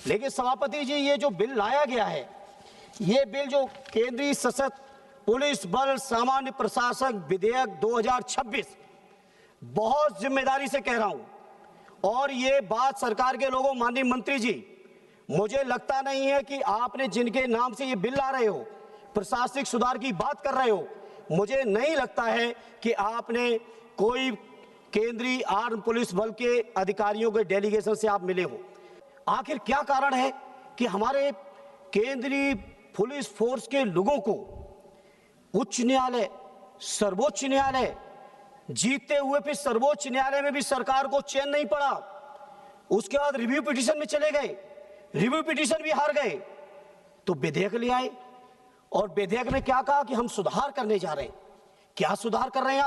लेकिन सभापति जी, ये जो बिल लाया गया है, ये बिल जो केंद्रीय सशस्त्र पुलिस बल सामान्य प्रशासन विधेयक 2026, बहुत जिम्मेदारी से कह रहा हूं, और ये बात सरकार के लोगों, माननीय मंत्री जी, मुझे लगता नहीं है कि आपने जिनके नाम से ये बिल ला रहे हो, प्रशासनिक सुधार की बात कर रहे हो, मुझे नहीं लगता है कि आपने कोई केंद्रीय आर्म पुलिस बल के अधिकारियों के डेलीगेशन से आप मिले हो। आखिर क्या कारण है कि हमारे केंद्रीय पुलिस फोर्स के लोगों को उच्च न्यायालय, सर्वोच्च न्यायालय जीतते हुए फिर सर्वोच्च न्यायालय में भी सरकार को चैन नहीं पड़ा, उसके बाद रिव्यू पिटीशन में चले गए, रिव्यू पिटीशन भी हार गए, तो विधेयक ले आए और विधेयक में क्या कहा कि हम सुधार करने जा रहे हैं। क्या सुधार कर रहे हैं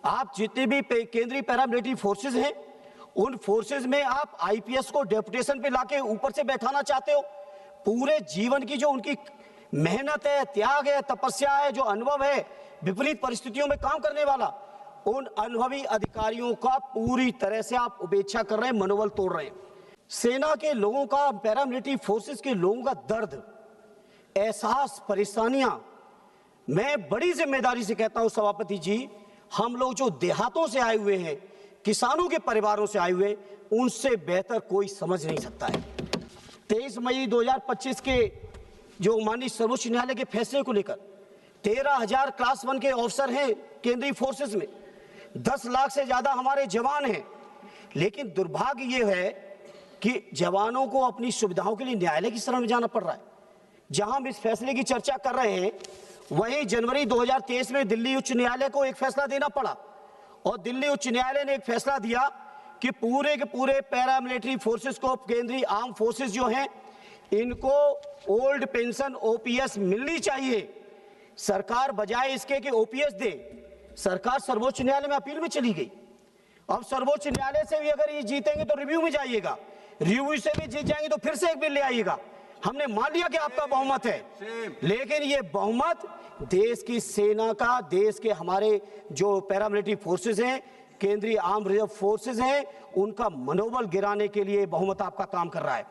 आप जितने भी केंद्रीय पैरामिलिट्री फोर्सेस हैं, उन फोर्सेस में आप आईपीएस को डेपुटेशन पे लाके ऊपर से बैठाना चाहते हो। पूरे जीवन की जो उनकी मेहनत है, त्याग है, तपस्या है, जो अनुभव है विपरीत परिस्थितियों में काम करने वाला, उन अनुभवी अधिकारियों का पूरी तरह से आप उपेक्षा कर रहे हैं, मनोबल तोड़ रहे हैं। सेना के लोगों का, पैरामिलिट्री फोर्सेस के लोगों का दर्द, एहसास, परेशानियां, मैं बड़ी जिम्मेदारी से कहता हूं सभापति जी, हम लोग जो देहातों से आए हुए हैं, किसानों के परिवारों से आए हुए, उनसे बेहतर कोई समझ नहीं सकता है। 23 मई 2025 के जो माननीय सर्वोच्च न्यायालय के फैसले को लेकर 13,000 क्लास 1 के ऑफिसर हैं केंद्रीय फोर्सेस में, 10 लाख से ज्यादा हमारे जवान हैं, लेकिन दुर्भाग्य ये है कि जवानों को अपनी सुविधाओं के लिए न्यायालय की शरण में जाना पड़ रहा है। जहां हम इस फैसले की चर्चा कर रहे हैं, वहीं जनवरी 2023 में दिल्ली उच्च न्यायालय को एक फैसला देना पड़ा, और दिल्ली उच्च न्यायालय ने एक फैसला दिया कि पूरे के पूरे पैरामिलिट्री फोर्सेस को, केंद्रीय आर्म फोर्सेस जो हैं, इनको ओल्ड पेंशन ओपीएस मिलनी चाहिए। सरकार बजाय इसके कि ओपीएस दे, सरकार सर्वोच्च न्यायालय में अपील में चली गई। अब सर्वोच्च न्यायालय से भी अगर ये जीतेंगे तो रिव्यू में जाइएगा, रिव्यू से भी जीत जाएंगे तो फिर से एक बिल ले आइएगा। हमने मान लिया कि आपका बहुमत है, लेकिन ये बहुमत देश की सेना का, देश के हमारे जो पैरामिलिट्री फोर्सेस हैं, केंद्रीय आर्म रिजर्व फोर्सेस हैं, उनका मनोबल गिराने के लिए बहुमत आपका काम कर रहा है।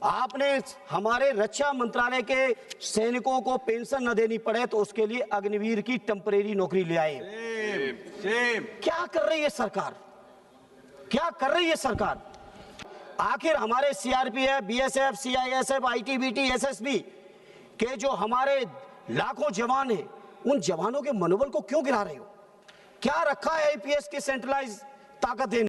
आपने हमारे रक्षा मंत्रालय के सैनिकों को पेंशन न देनी पड़े तो उसके लिए अग्निवीर की टेम्परेरी नौकरी ले आए। क्या कर रही है सरकार, क्या कर रही है सरकार? आखिर हमारे CRPF, BSF, CISF, ITBT, SSB के जो हमारे लाखों जवान हैं, उन जवानों के मनोबल को क्यों गिरा रहे हो? क्या रखा है आईपीएस की सेंट्रलाइज ताकत देने?